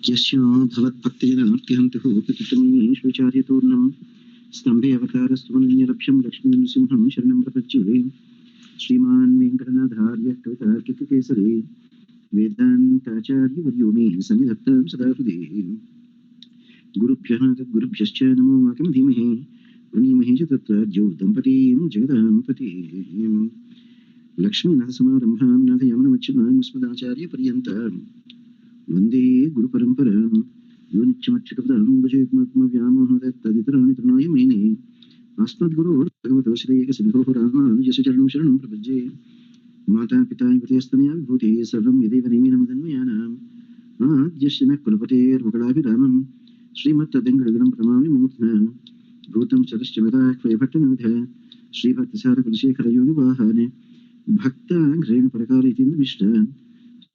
यस्य भवत्भक्तिजनार्तिहन्तुः प्रतितमीश्वचार्यतूर्णं स्तम्भे अवतारस्तुमनन्यलक्ष्यं लक्ष्मीनृसिंहं शरणं प्रपद्ये श्रीमान् वेङ्कटनाथार्यः कवितार्किककेसरी वेदान्ताचार्यवर्यो मे सन्निधत्तां सदा हृदि गुरुभ्यः तद्गुरुभ्यश्च नमो वाकं धीमहि प्रणीमहे च तत्रार्जौ दम्पतीं जगदाम्पतीं लक्ष्मीनाथसमारम्भां नाथयामनमच्युतामस्मदाचार्यपर्यन्तां वन्दे गुरुपरम्परां यो नित्यमच्युतपदाम्बुजयुग्मव्यामोहतत्तदितराणि तृणाय मेने अस्मद्गुरोर्भगवतो श्रीकसिन्धोः रामानुजस्य चरणं शरणं प्रपद्ये माता पिता युवतिस्तनया विभूतिः सर्वं यदेव निमीनमदन्वयानाम् आद्यस्य न कुलपतेर्वगडाभिरामं श्रीमत्तदङ्गडगणं प्रणमामि मूर्ध्ना भूतं चरश्च मदाह्वयभट्टनाथ श्रीभक्तिसारकुलशेखरयोगिवाहान् भक्ताङ्घ्रेण परकालयतीन्द्रमिष्टान्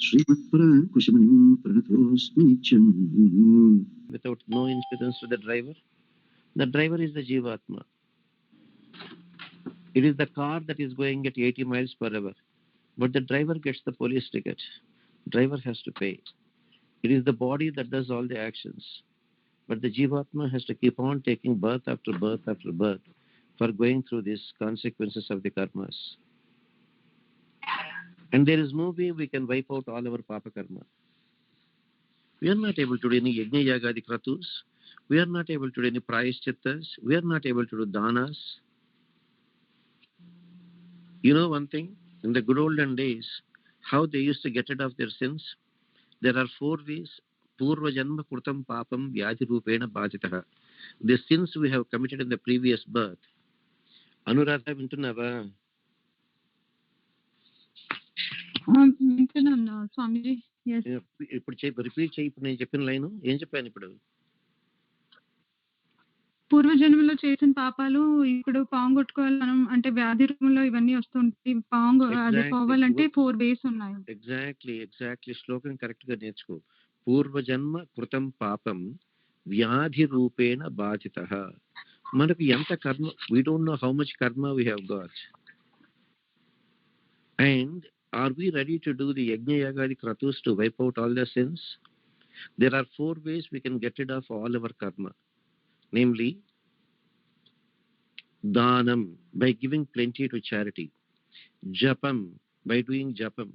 श्रीमत्पराङ्कुशमुनिं प्रणतोऽस्मि नित्यम्. Without no incidence to the driver. The driver is the Jivatma. It is the car that is going at 80 miles per hour. But the driver gets the police ticket. Driver has to pay. It is the body that does all the actions. But the Jivatma has to keep on taking birth after birth after birth for going through these consequences of the karmas. And there is no way we can wipe out all our papa karma. We are not able to do any yajna yagadi kratus. We are not able to do any prayaschittas. We are not able to do danas. You know one thing? In the good olden days, how they used to get rid of their sins? There are 4 ways. Purva janma kurtam papam vyadhi rupena bhajitaha. The sins we have committed in the previous birth. Anuradha vintunava? వింటున్నాను స్వామిజీ. ఇప్పుడు repeat చేయి. ఇప్పుడు నేను చెప్పిన line ఏం చెప్పాను ఇప్పుడు? పూర్వజన్మలో చేసిన పాపాలు ఇప్పుడు పాంగొట్టుకోవాలి మనం, అంటే వ్యాధి రూపంలో ఇవన్నీ వస్తుంటాయి. పాంగు అది పోవాలంటే 4 వేస్ ఉన్నాయి. ఎగ్జాక్ట్లీ శ్లోకం కరెక్ట్ గా నేర్చుకో. పూర్వజన్మ కృతం పాపం వ్యాధి రూపేణ బాధితః. మనకు ఎంత కర్మ, we don't know how much karma we have got. And are we ready to do the yajna yagadi kratus to wipe out all the sins? There are 4 ways we can get rid of all our karma. Namely, danam, by giving plenty to charity. Japam, by doing japam.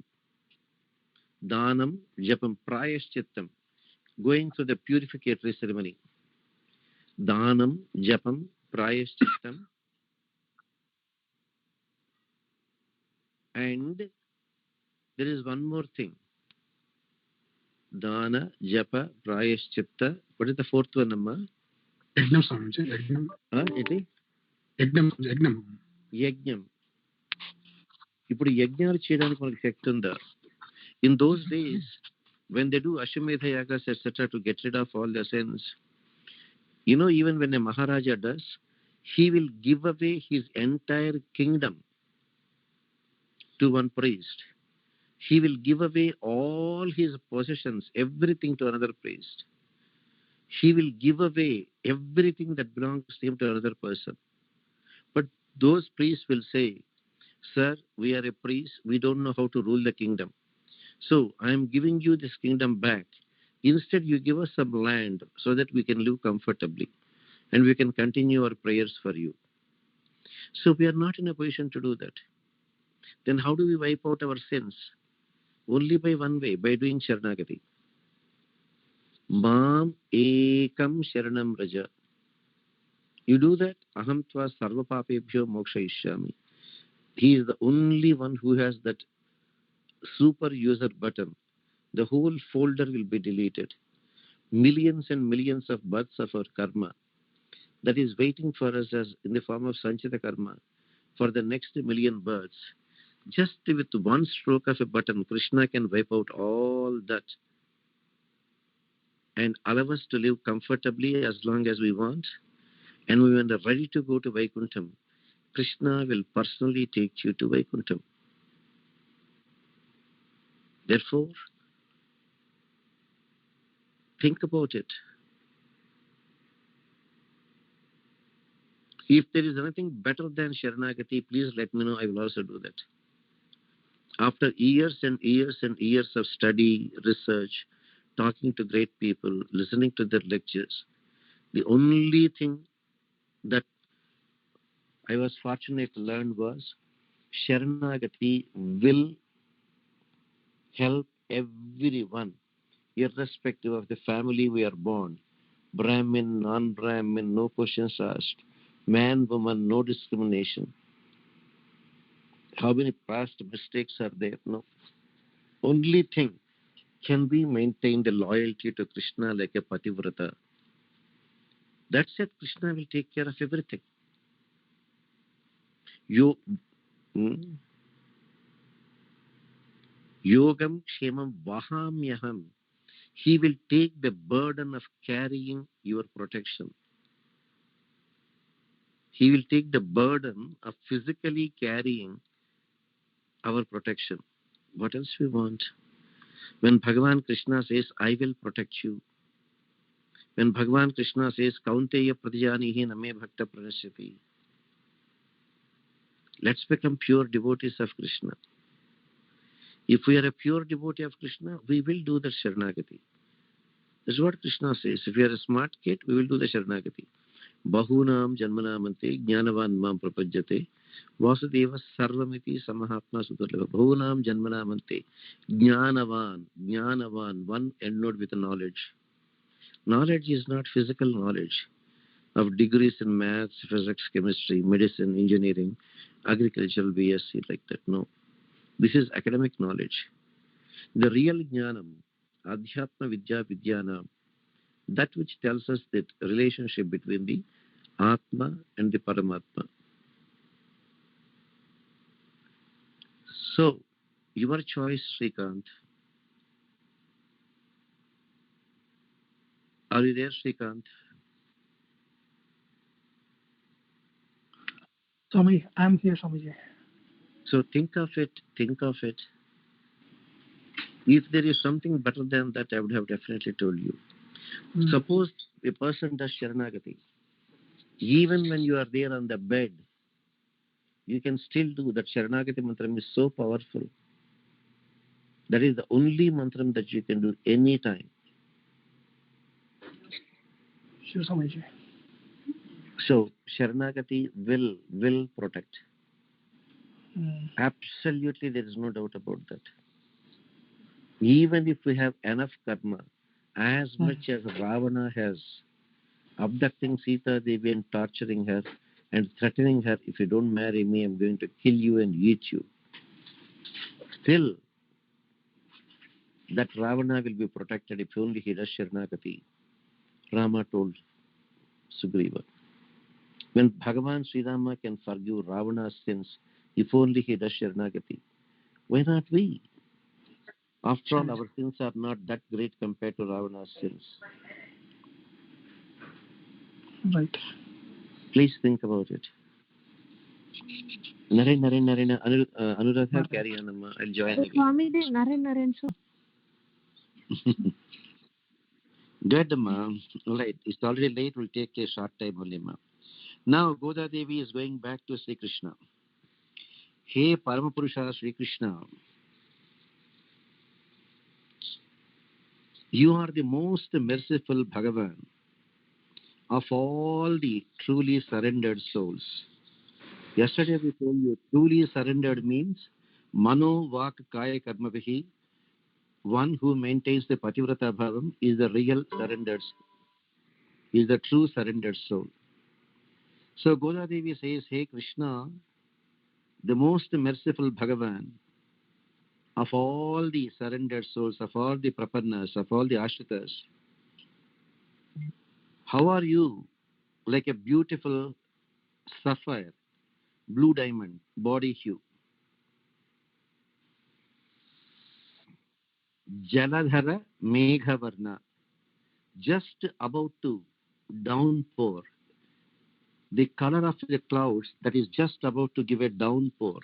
Danam, japam. Prayaschittam, going through the purificatory ceremony. Danam, japam, prayaschittam. And there is one more thing. Dana, japa, prayaschitta. What is the 4th one, Amma? Yajnam, Swamiji. Yajnam. Iti? Yajnam. ఇప్పుడు యజ్ఞాలు చేయడానికి మనకు శక్తి ఉందా? In those days, when they do Ashwamedha yagas, etc., to get rid of all the sins, you know, even when a Maharaja does, he will give away his entire kingdom to one priest. He will give away all his possessions, everything to another priest. He will give away everything that belongs to him to another person. But those priests will say, "Sir, we are a priest, we don't know how to rule the kingdom. So I am giving you this kingdom back. Instead, you give us some land so that we can live comfortably and we can continue our prayers for you." So we are not in a position to do that. Then how do we wipe out our sins? Only by one way, by doing Sharanagati. Mam ekam sharanam raja. You do that, aham tva sarva papebhyo mokshayishyami. He is the only one who has that super user button. The whole folder will be deleted. Millions and millions of births of our karma that is waiting for us as in the form of sanchita karma for the next million births. Just with one stroke of a button, Krishna can wipe out all that and allow us to live comfortably as long as we want. And when we are ready to go to Vaikuntham, Krishna will personally take you to Vaikuntham. Therefore, think about it. If there is anything better than Sharanagati, please let me know. I will also do that. After years and years and years of study, research, talking to great people, listening to their lectures. The only thing that I was fortunate to learn was Sharanagati will help everyone, irrespective of the family we are born. Brahmin, non-Brahmin, no questions asked. Man, woman, no discrimination. How many past mistakes are there? No. Only thing, can we maintain the loyalty to Krishna like a pativrata? That's it. Krishna will take care of everything. You, hmm? Yogam Kshemam Vahamyaham. He will take the burden of carrying your protection. He will take the burden of physically carrying our protection. What else we want? When Bhagavan Krishna says, I will protect you. When Bhagavan Krishna says, Kaunteya Pradijanihi Name Bhakta Pranashyati. Let's become pure devotees of Krishna. If we are a pure devotee of Krishna, we will do the Sharanagati. That's what Krishna says. If we are a smart kid, we will do the Sharanagati. Bahunam Janmanamante Jnanavan Mam Prapajyate Vasudeva Sarvamiti Samahatma Sudurlava. Bahunam Janmanamante Jnanavan, one endowed with knowledge. Knowledge is not physical knowledge of degrees in maths, physics, chemistry, medicine, engineering, agricultural, BSc, like that. No. This is academic knowledge. The real Jnanam, Adhyatma Vidya Vidyanam, that which tells us that relationship between the Atma and the Paramatma. So, your choice, Srikant. Are you there, Srikant? Swamiji, I'm here, Swamiji. So think of it. If there is something better than that, I would have definitely told you. Suppose a person does Sharanagati. Even when you are there on the bed, you can still do that. Sharanagati mantram is so powerful. That is the only mantram that you can do any time. Sure, Swamiji. So Sharanagati will protect. Absolutely, there is no doubt about that. Even if we have enough karma, as much as Ravana has, abducting Sita Devi and torturing her and threatening her, if you don't marry me, I'm going to kill you and eat you. Still, that Ravana will be protected if only he does Sharanagati. Rama told Sugriva. When Bhagavan Sri Rama can forgive Ravana's sins, if only he does Sharanagati, why not we? After all, our sins are not that great compared to Ravana's sins. Right. Please think about it. Naren, Anuradha, carry on, Amma. I'll join again. Swamiji, Naren, sir. Good, Amma. All right, it's already late. We'll take a short time only, Amma. Now, Goda Devi is going back to Sri Krishna. Hey, Paramapurusha Sri Krishna, you are the most merciful Bhagavan of all the truly surrendered souls. Yesterday we told you truly surrendered means Mano Vak Kaya Karmavihi. One who maintains the Pativrata Bhavam is the real surrendered soul, is the true surrendered soul. So Goda Devi says, hey Krishna, the most merciful Bhagavan of all the surrendered souls, of all the Prapannas, of all the Ashritas, how are you like a beautiful sapphire, blue diamond, body hue? Jaladhara Meghavarna, just about to downpour. The color of the clouds that is just about to give a downpour.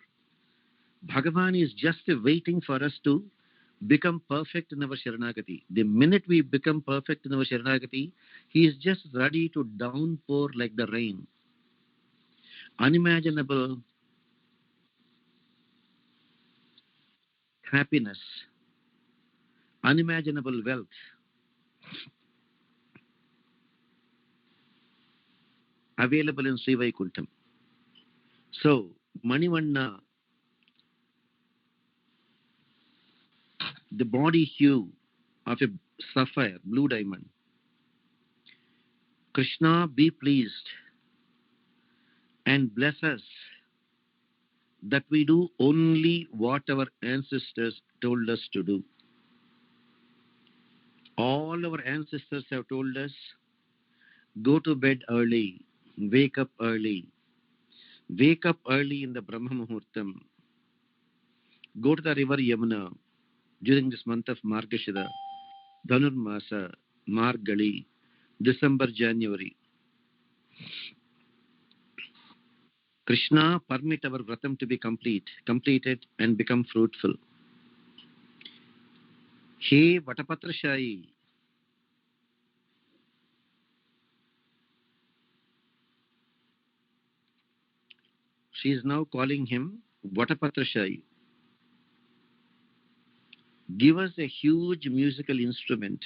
Bhagavan is just waiting for us to become perfect in our Sharanagati. The minute we become perfect in our Sharanagati, he is just ready to downpour like the rain. Unimaginable happiness, unimaginable wealth, available in Sri Vaikuntham. So, Manivanna, the body hue of a sapphire, blue diamond. Krishna, be pleased and bless us that we do only what our ancestors told us to do. All our ancestors have told us, go to bed early, wake up early, wake up early in the Brahma Muhurtam, go to the river Yamuna during this month of Margashira, Dhanurmasa, Margali, December, January. Krishna, permit our vratam to be completed and become fruitful. He Vatapatrashayi, she is now calling him Vatapatrashayi. Give us a huge musical instrument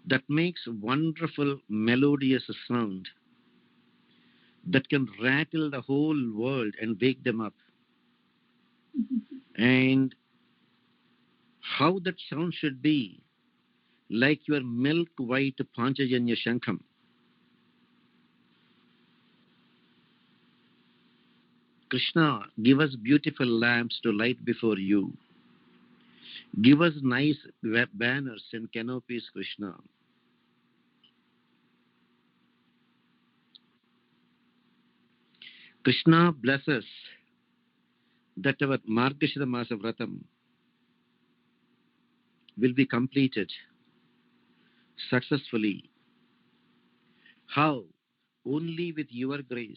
that makes wonderful melodious sound that can rattle the whole world and wake them up. And how that sound should be like your milk white Panchajanya Shankham. Krishna, give us beautiful lamps to light before you. Give us nice banners and canopies, Krishna. Krishna, bless us that our Margashira Masa Vratam will be completed successfully. How? Only with your grace.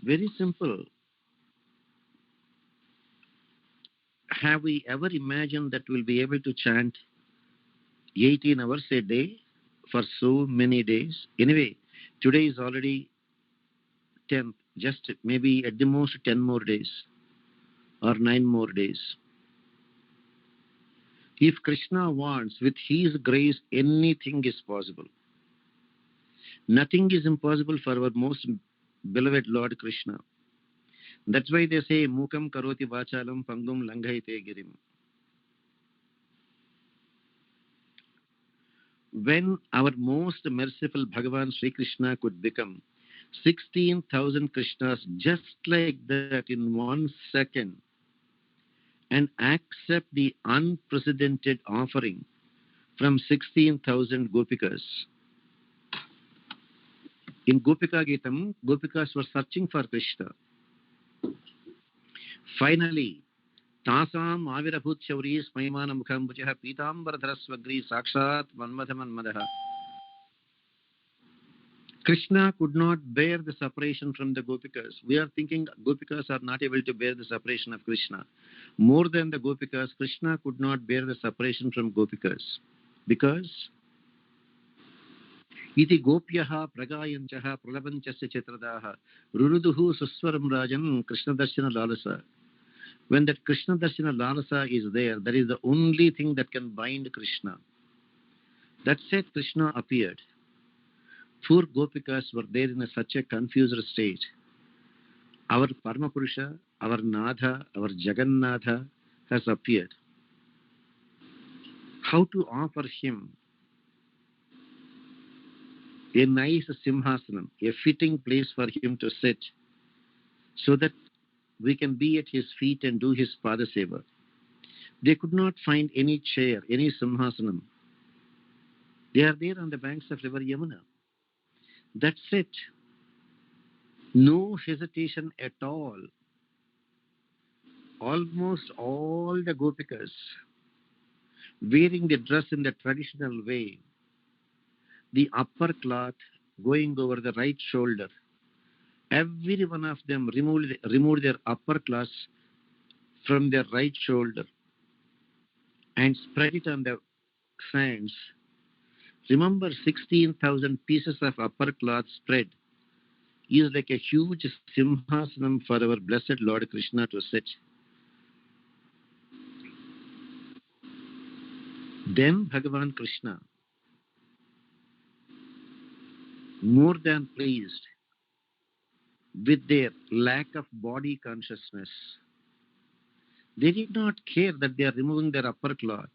Very simple. Have we ever imagined that we'll be able to chant 18 hours a day for so many days? Anyway, today is already 10th, just maybe at the most 10 more days or 9 more days. If Krishna wants, with his grace, anything is possible. Nothing is impossible for our most beloved Lord Krishna. That's why they say, Mukam karoti vachalam pangum langhaite girim. When our most merciful Bhagavan Sri Krishna could become 16,000 Krishnas just like that in 1 second and accept the unprecedented offering from 16,000 Gopikas. In Gopika Gitam, Gopikas were searching for Krishna. Finally, Tasam Avirabhut Chauri Smaimana Mukham Bhujaha Pitambara Swagri Sakshat Manmadaha. Krishna could not bear the separation from the Gopikas. We are thinking Gopikas are not able to bear the separation of Krishna. More than the Gopikas, Krishna could not bear the separation from Gopikas. Because iti gopyaha pragayanchaha pralavanchasya chetradaha ruruduhu suswaram rajan Krishna darshana lalasa. When that Krishna darshana lalasa is there, that is the only thing that can bind Krishna. That said, Krishna appeared. Four Gopikas were there in such a confused state. Our Paramapurusha, our Natha, our Jagannatha has appeared. How to offer him a nice simhasanam, a fitting place for him to sit, so that we can be at his feet and do his padaseva. They could not find any chair, any simhasanam. They are there on the banks of river Yamuna. That's it. No hesitation at all. Almost all the Gopikas wearing the dress in the traditional way, the upper cloth going over the right shoulder. Every one of them removed their upper cloth from their right shoulder and spread it on the sands. Remember, 16,000 pieces of upper cloth spread is like a huge simhasanam for our blessed Lord Krishna to sit. Then Bhagavan Krishna, more than pleased with their lack of body consciousness, they did not care that they are removing their upper cloth.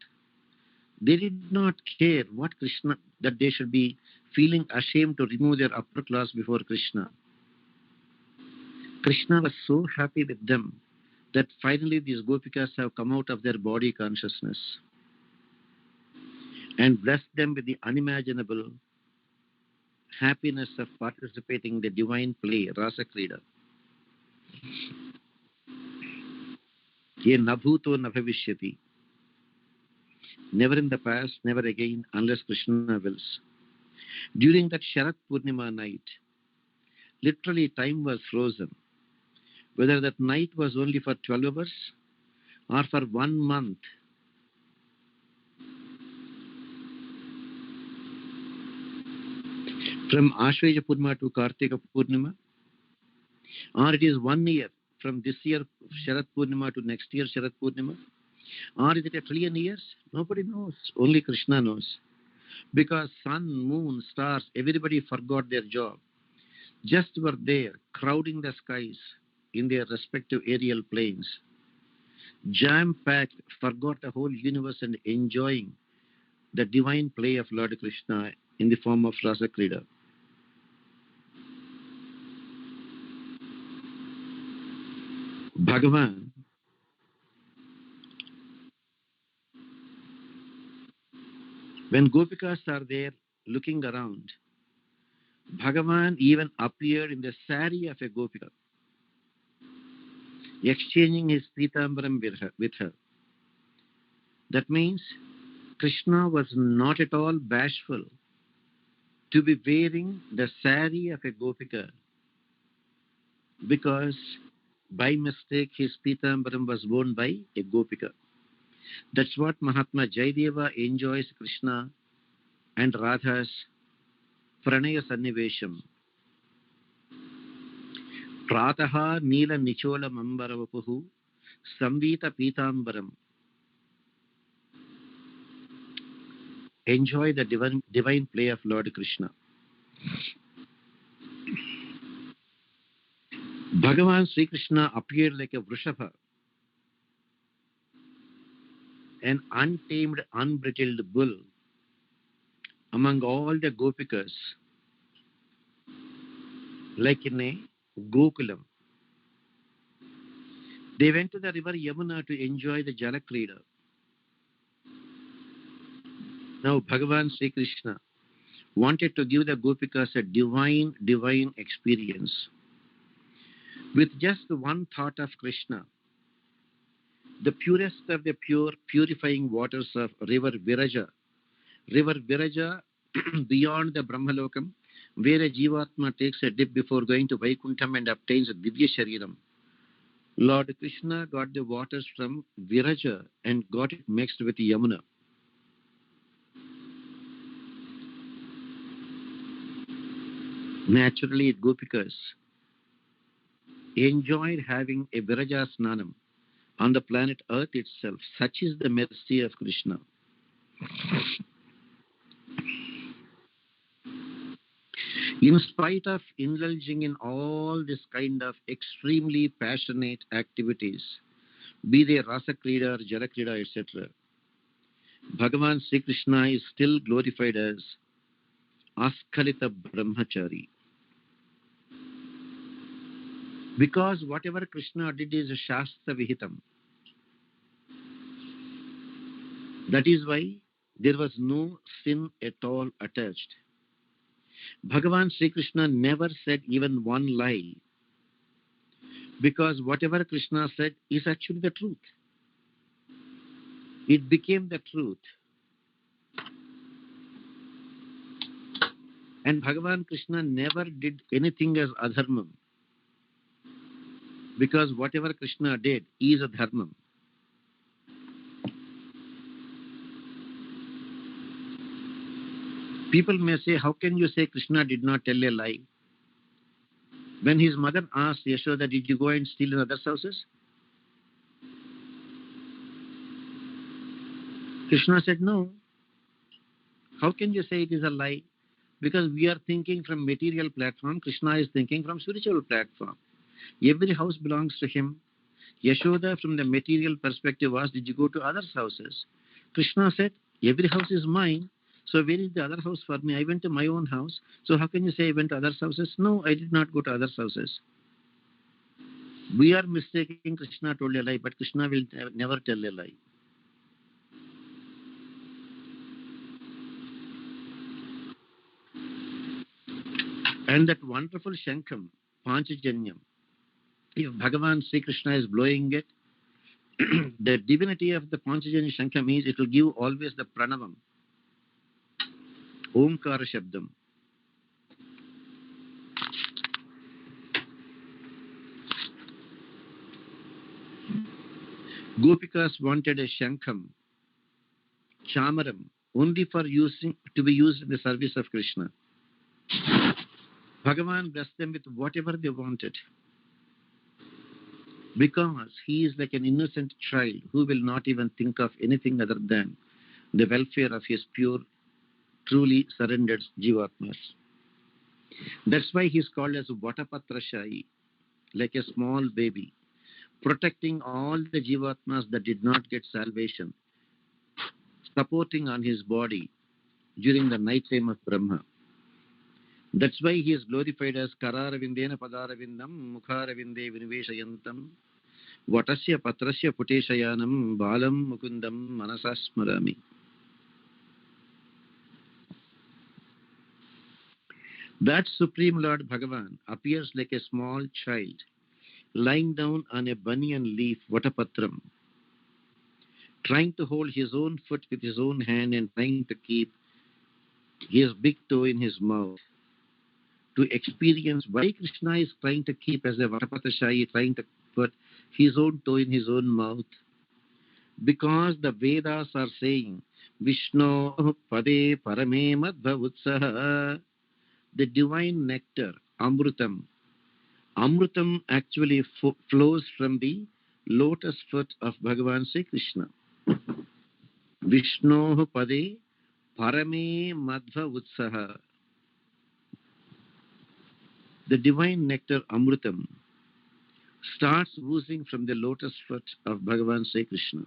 They did not care what Krishna, that they should be feeling ashamed to remove their upper clothes before Krishna. Krishna was so happy with them that finally these gopikas have come out of their body consciousness and blessed them with the unimaginable happiness of participating in the divine play, Rasa Krida. Ye nabhuto nabhavishyati. Never in the past, never again, unless Krishna wills. During that Sharat Purnima night, literally time was frozen. Whether that night was only for 12 hours or for 1 month, from Ashweja Purnima to Kartika Purnima, or it is 1 year from this year Sharat Purnima to next year Sharat Purnima, or is it a trillion years? Nobody knows. Only Krishna knows. Because sun, moon, stars, everybody forgot their job. Just were there, crowding the skies in their respective aerial planes. Jam-packed, forgot the whole universe and enjoying the divine play of Lord Krishna in the form of Rasa Krida. Bhagavan, when Gopikas are there looking around, Bhagavan even appeared in the sari of a Gopika, exchanging his Pitambaram with her. That means Krishna was not at all bashful to be wearing the sari of a Gopika, because by mistake his Pitambaram was worn by a Gopika. That's what Mahatma Jayadeva enjoys Krishna and Radha's Pranaya Sannivesham. Prataha Nila Nichola Mambaravapuhu Samvita Pitambaram. Enjoy the divine play of Lord Krishna. Bhagavan Sri Krishna appeared like a Vrishabha, an untamed, unbridled bull among all the Gopikas, like in a Gokulam. They went to the river Yamuna to enjoy the Jalakrida. Now Bhagavan Sri Krishna wanted to give the Gopikas a divine experience. With just one thought of Krishna, the purest of the pure, purifying waters of river Viraja beyond the Brahmalokam, where a Jivatma takes a dip before going to Vaikuntham and obtains a Divya Shariram. Lord Krishna got the waters from Viraja and got it mixed with Yamuna. Naturally, Gopikas enjoyed having a Viraja Snanam on the planet Earth itself. Such is the mercy of Krishna. In spite of indulging in all this kind of extremely passionate activities, be they Rasa Krida or Jala Krida, etc., Bhagavan Sri Krishna is still glorified as Askalita Brahmachari. Because whatever Krishna did is Shastra Vihitam. That is why there was no sin at all attached. Bhagavan Sri Krishna never said even one lie, because whatever Krishna said is actually the truth. It became the truth. And Bhagavan Krishna never did anything as adharmam, because whatever Krishna did is a dharmam. People may say, how can you say Krishna did not tell a lie? When his mother asked Yashoda, did you go and steal in others' houses? Krishna said, no, How can you say it is a lie? Because we are thinking from material platform, Krishna is thinking from spiritual platform. Every house belongs to him. Yashoda, from the material perspective, asked, did you go to others' houses? Krishna said, every house is mine. So where is the other house for me? I went to my own house. So how can you say I went to others' houses? No, I did not go to others' houses. We are mistaking Krishna told a lie, but Krishna will never tell a lie. And that wonderful Shankham, Panchajanyam, if Bhagavan Sri Krishna is blowing it, the divinity of the Panchajanya Shankham means it will give always the pranavam, Omkara Shabdam. Gopikas wanted a Shankham, Chamaram, only for to be used in the service of Krishna. Bhagavan blessed them with whatever they wanted. Because he is like an innocent child who will not even think of anything other than the welfare of his pure, truly surrendered Jivatmas. That's why he is called as Vatapatrashai, like a small baby, protecting all the Jivatmas that did not get salvation, supporting on his body during the night time of Brahma. That's why he is glorified as Kararavindena Padaravindam Mukharavinde Viniveshayantam Vatasya Patrasya Puteshayanam Balam Mukundam Manasasmarami. That Supreme Lord Bhagavan appears like a small child lying down on a banyan leaf, Vatapatram, trying to hold his own foot with his own hand and trying to keep his big toe in his mouth, to experience why Krishna is trying to keep as a Vatapatrashai, trying to put his own toe in his own mouth. Because the Vedas are saying, Vishnu Pade Parame Madhva Utsaha, the divine nectar, Amrutam. Amrutam actually flows from the lotus foot of Bhagavan Sri Krishna. Vishnu Pade Parame Madhva Utsaha. The divine nectar Amrutam starts oozing from the lotus foot of Bhagavan Sri Krishna.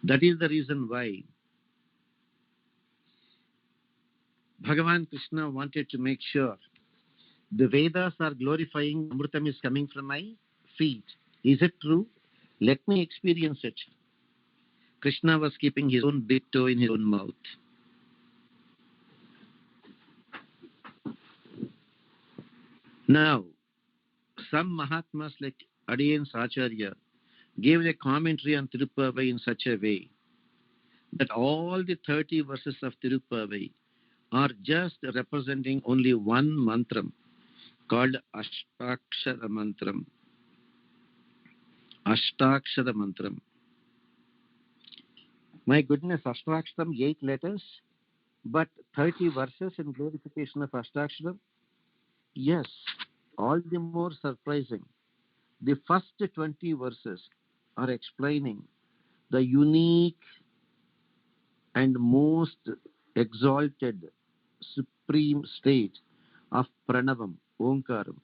That is the reason why Bhagavan Krishna wanted to make sure the Vedas are glorifying Amrutam is coming from my feet. Is it true? Let me experience it. Krishna was keeping his own big toe in his own mouth. Now, some Mahatmas like Adiyan Acharya gave a commentary on Tirupavai in such a way that all the 30 verses of Tirupavai are just representing only one mantram called Ashtakshara Mantram. Ashtakshara Mantram. My goodness, Ashtakshara, 8 letters, but 30 verses in glorification of Ashtakshara? Yes, all the more surprising. The first 20 verses are explaining the unique and most exalted supreme state of Pranavam, Omkaram.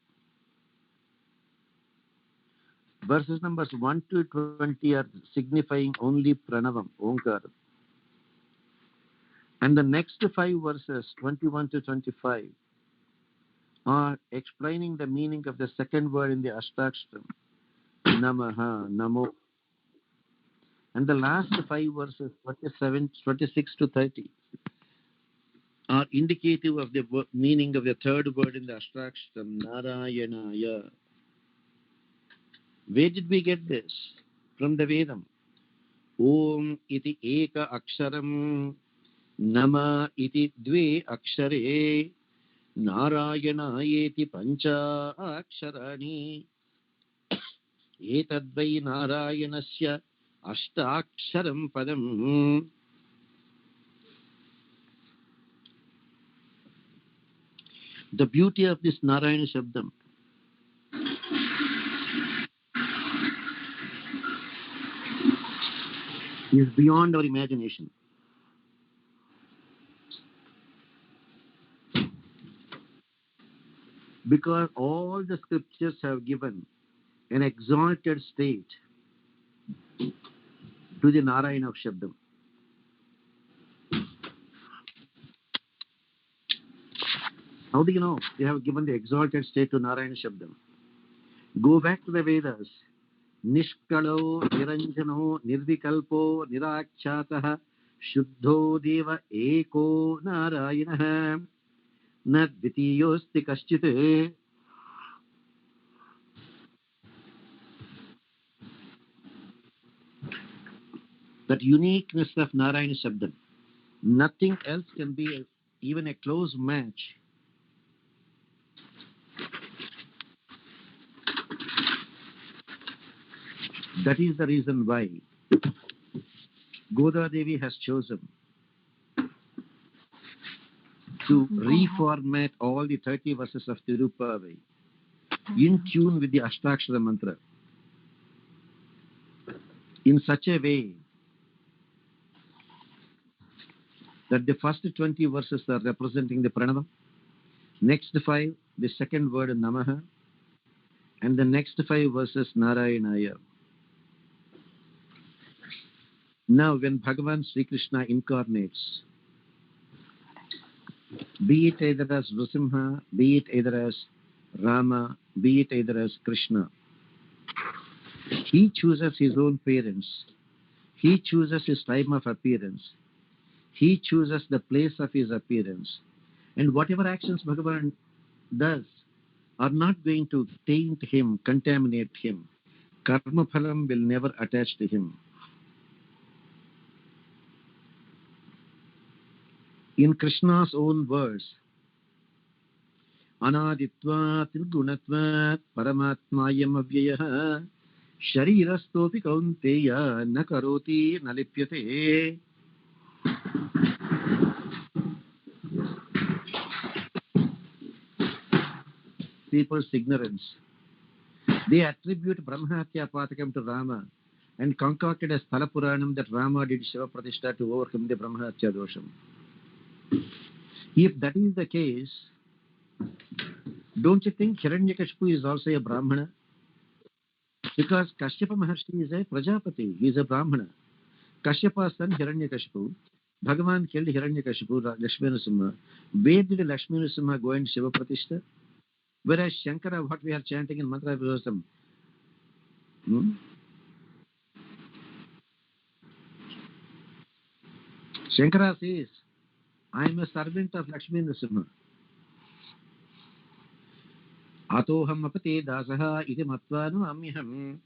Verses numbers 1 to 20 are signifying only Pranavam, Omkaram. And the next 5 verses, 21 to 25, are explaining the meaning of the second word in the Ashtakshara, Namaha, Namo. And the last 5 verses, 26 to 30, are indicative of the meaning of the third word in the Ashtakshara, Narayanaya. Where did we get this? From the Vedam. Om iti eka aksharam, Nama iti dve akshare, Narayanayeti pancha aksharani, Etadvai Narayanasya ashtaksharam padam. The beauty of this Narayana Shabdam. is beyond our imagination. Because all the scriptures have given an exalted state to the Narayana Shabdam. How do you know they have given the exalted state to Narayana Shabdam? Go back to the Vedas. Nishkalo, Niranjano, Nirvikalpo, Nirakshataha, Shuddho Deva Eko Narayana, Nadvitiyosti Kaschite. That uniqueness of Narayana Shabdam. Nothing else can be even a close match. That is the reason why Goda Devi has chosen to reformat all the 30 verses of Tirupavai in tune with the Ashtakshara mantra in such a way that the first 20 verses are representing the Pranava, next 5 the second word Namaha, and the next 5 verses Narayanaya. Now when Bhagavan Sri Krishna incarnates, be it either as Nrsimha, be it either as Rama, be it either as Krishna, he chooses his own parents, he chooses his time of appearance, he chooses the place of his appearance, and whatever actions Bhagavan does are not going to taint him, contaminate him. Karma phalam will never attach to him. In Krishna's own words, Anaditvat Gunatvat Paramatmayam Avyayah Sharirastopi Kaunteya Nakaroti Nalipyate. People's ignorance. They attribute Brahmahatya Patakam to Rama and concocted a Sthala Puranam that Rama did Shiva Pratishtha to overcome the Brahmahatya dosham. If that is the case, don't you think Hiranyakashipu is also a Brahmana? Because Kashyapa Maharshi is a Prajapati, he is a Brahmana. Kashyapa's son Hiranyakashipu, Bhagavan killed Hiranyakashipu, Lakshmi Nrsimha. Where did Lakshmi Nrsimha go and Shiva Pratishtha? Whereas Shankara, what we are chanting in Mantra Vivasam, Shankara says, I am a servant of Lakshmi Nrsimha. Atoham apate dasaha iti matvanu amyaham.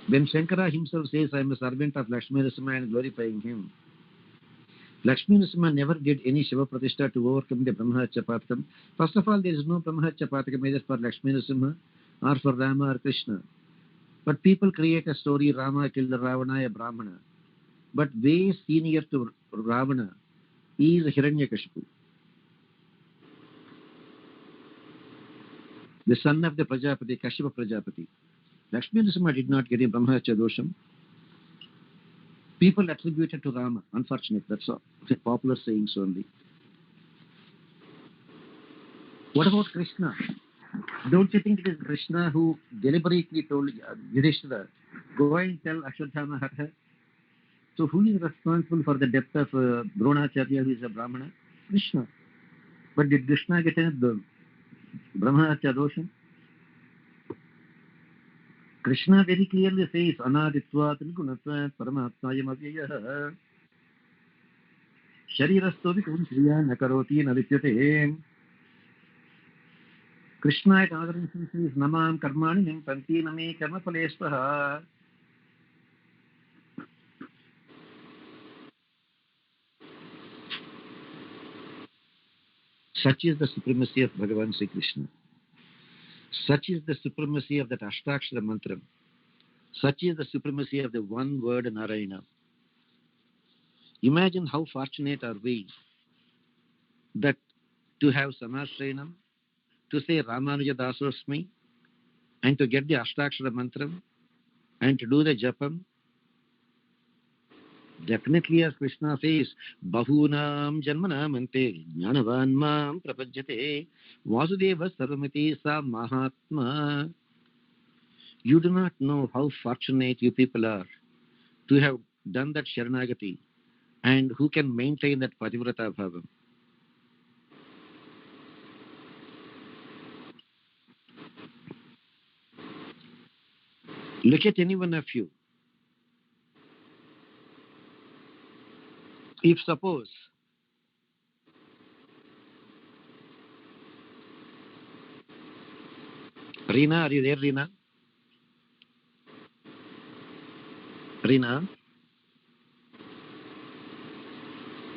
When Shankara himself says, I am a servant of Lakshmi Nrsimha and glorifying him, Lakshmi Nrsimha never did any Shiva Pratishtha to overcome the Brahmahatya Patakam. First of all, there is no Brahmahatya Patakam either for Lakshmi Nrsimha or for Rama or Krishna. But people create a story, Rama killed Ravana, a Brahmana. But way senior to Ravana is Hiranyakashipu, the son of the Prajapati, Kashyapa Prajapati. Lakshmi Nrsimha did not get a Brahmahatya dosham. People attribute it to Rama. Unfortunate, that's all. It's popular sayings only. What about Krishna? Don't you think it is Krishna who deliberately told Yudhishthira, go and tell Ashwatthama Hatha? So who is responsible for the death of Dronacharya, who is a Brahmana? Krishna. But did Krishna get the Brahmahatya dosham? Krishna very clearly says, Anaditvat Gunatvat Paramatmayam Avyayah Sharirastovi Kuntriya Nakaroti Nalityate. Krishna at other instances says, Namam Karmani Nimpanti Name Karma Palespaha. Such is the supremacy of Bhagavan Sri Krishna. Such is the supremacy of that Ashtakshara mantra. Such is the supremacy of the one word Narayana. Imagine how fortunate are we that to have Samasrenam, to say Ramanuja Dasosmi, and to get the Ashtakshara mantra and to do the japam. Definitely, as Krishna says, Bahunam Janmanam Ante Jnanavan Mam Prapajyate Vasudeva Sarvamiti Sa Mahatma. You do not know how fortunate you people are to have done that Sharanagati and who can maintain that Pativrata Bhavam. Look at any one of you. If suppose Reena, are you there, Reena? Reena?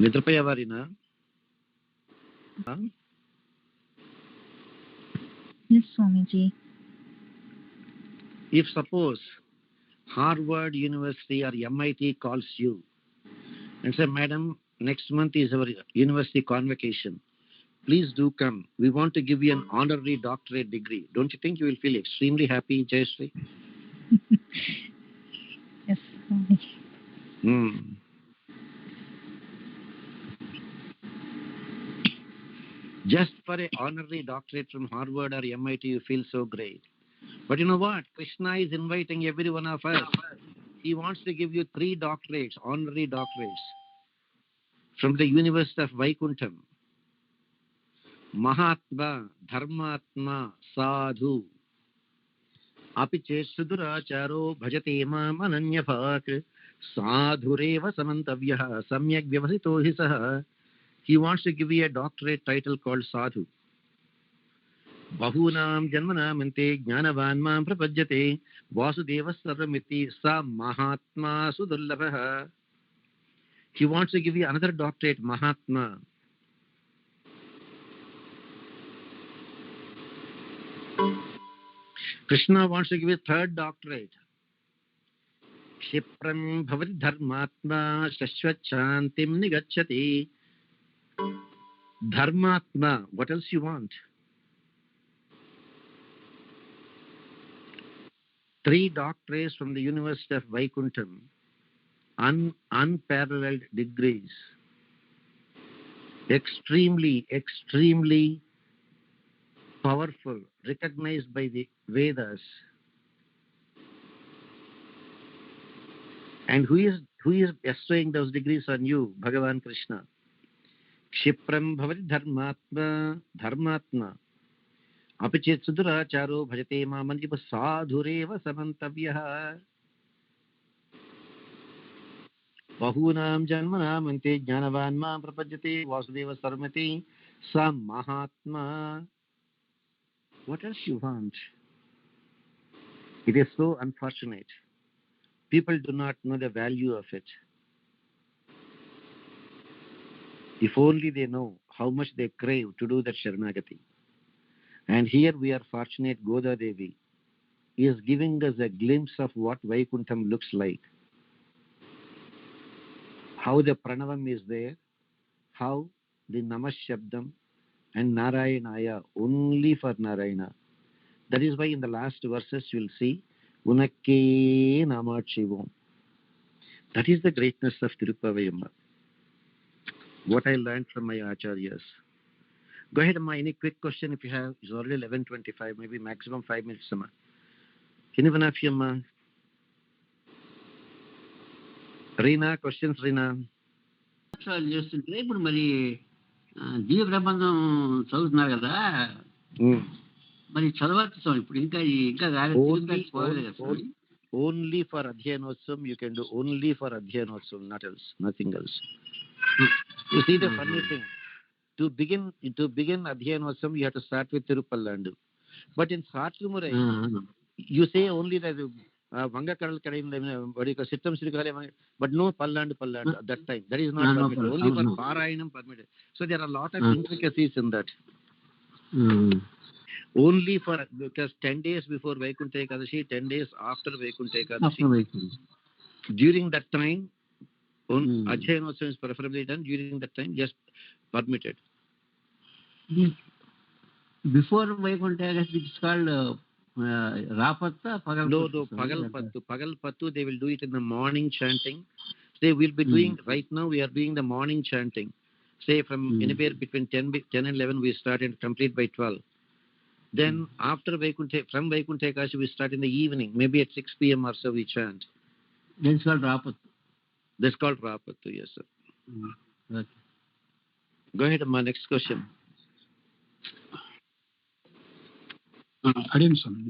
Nidrapayava, Reena? Huh? Yes, Swamiji. If suppose Harvard University or MIT calls you and say, Madam, next month is our university convocation. Please do come. We want to give you an honorary doctorate degree. Don't you think you will feel extremely happy, Jayashree? Yes, Swamiji. Just for an honorary doctorate from Harvard or MIT, you feel so great. But you know what? Krishna is inviting every one of us. He wants to give you 3 doctorates, honorary doctorates, from the University of Vaikuntham. Mahatma, Dharmatma, Sadhu. Api chet suduracharo bhajate mam ananyabhak sadhureva samantavyah samyak vyavasito hi saha. He wants to give you a doctorate title called Sadhu. Bahunam janmanam ante jnanavan mam prapajyate vasudeva sarvamiti sa mahatma sudurlabha. He wants to give you another doctorate, Mahatma. Krishna wants to give you a 3rd doctorate. Kshipram bhavati dharmatma shashvachantim nigacchati. Dharmatma. What else you want? 3 doctorates from the University of Vaikuntham. Unparalleled degrees. Extremely, extremely powerful. Recognized by the Vedas. And who is bestowing those degrees on you? Bhagavan Krishna. Kshipram bhavati dharmatma. Apichet suduracharo bhajate mamanjipa sadhureva samantavyah. Bahunam janmanam ante jnanavan mam prapajyate vasudeva sarvamiti sa mahatma. What else you want? It is so unfortunate. People do not know the value of it. If only they know how much they crave to do that Sharanagati. And here we are fortunate, Goda Devi is giving us a glimpse of what Vaikuntham looks like. How the Pranavam is there, how the Namah Shabdam and Narayanaya only for Narayana. That is why in the last verses you will see Unakke Namat Shivam. That is the greatness of Tirupavayamma. What I learned from my acharyas. Go ahead, Amma. Any quick question if you have? It's already 11:25, maybe maximum 5 minutes, Amma. Anyone of you, Amma? Reena, questions, Reena? చేస్తుంటే ఇప్పుడు మరి దివ్య ప్రబంధం చదువుతున్నారు కదా మరి చదవచ్చు స్వామి ఇప్పుడు ఇంకా పోలేదు కదా స్వామి. Only for Adhyayanotsam you can do, only for Adhyayanotsam, not else, nothing else. You see the funny thing, to begin Adhyayanotsam you have to start with Tirupallandu, but in Satrumurai you say only that Vangakadal Kadayam, what do you call Sittam Srikalayam, but no Pallandu at that time. That is not permitted. Only for Parayanam permitted. So there are a lot of intricacies in that. Only for, because 10 days before Vaikuntha Ekadashi, 10 days after Vaikuntha Ekadashi. During that time, Adhyayanotsam is preferably done. During that time, just permitted. Before Vaikuntha Ekadashi, it's called రాపత్తా పగల్ No, Pagal Pattu, they will do it in the morning chanting. They will be doing, right now we are doing the morning chanting. Say from anywhere between 10 and 11 we start and complete by 12. Then after from Vaikuntha Ekadashi we start in the evening, maybe at 6 p.m. or so we chant. That's called రాపత్తు. That's called Rapattu, yes sir. Okay. Go ahead, my next question. అడిగాను స్వామి.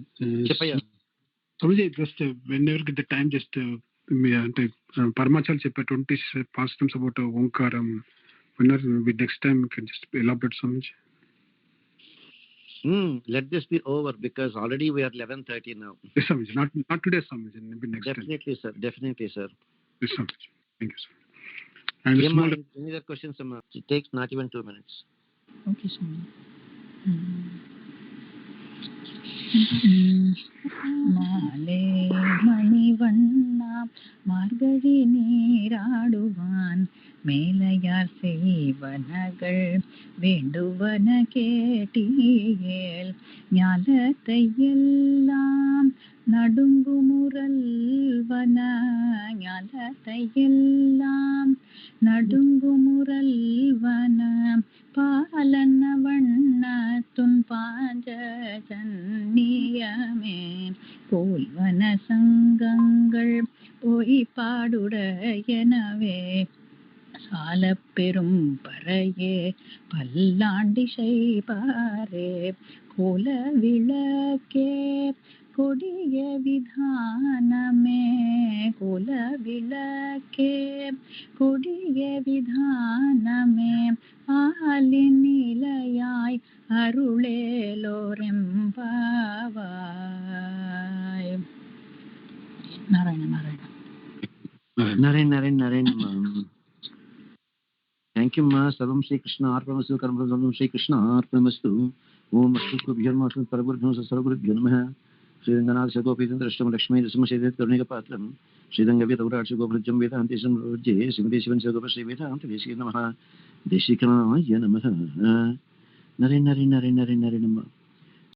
Chepaya. Swamiji just when ever get the time just అంటే పరమాచార్య చెప్పే 20 పాస్టమ్స్ about Omkaram winner with next time can just elaborate Swamiji. Let this be over because already we are 11:30 now. Yes Swamiji, not today Swamiji, maybe next time. Definitely sir. Yes Swamiji, thank you sir. And Yeah, small any other questions? It takes not even 2 minutes. Okay, Swami. மாலே மணிவண்ணா மார்கழி நீராடுவான் மேலையார் செய்வனகள் வேண்டுவன கேட்டியேல் ஞாலத்தை எல்லாம் நடுங்குமுறல்வன ஞாலத்தை எல்லாம் நடுங்குமுறல்வன பாலன வண்ண Tun பாஞ்ச சன்னியமே போல்வன சங்கங்கள் போய் பாடுடையனவே சாலப் பெரும் பறையே பல்லாண்டிசை பாரே கோல விளக்கே கொடிய விதானமே கோல விளக்கே கொடிய விதானமே ஆலின் நிலையாய் அருளேலோரெம்பாவாய். Narayana Narayana Naren. Thank you, Ma. Sarvam Shri Krishna Arpamastu, Karma Sarvam Shri Krishna Arpamastu. Om Astu Kubhyarmastu, Paragurudhyam Saragurudhyo Namaha. Shri Ranganath Sagopidam Drashtam Lakshmi Rasma Shedet Karnika Patram. Shri Rangavita Urat Sagopradjam Vedanti Samrujye. Simati Sivan Sagopa Shri Vedanti Deshi Namaha. Deshikana Namaha. Naren.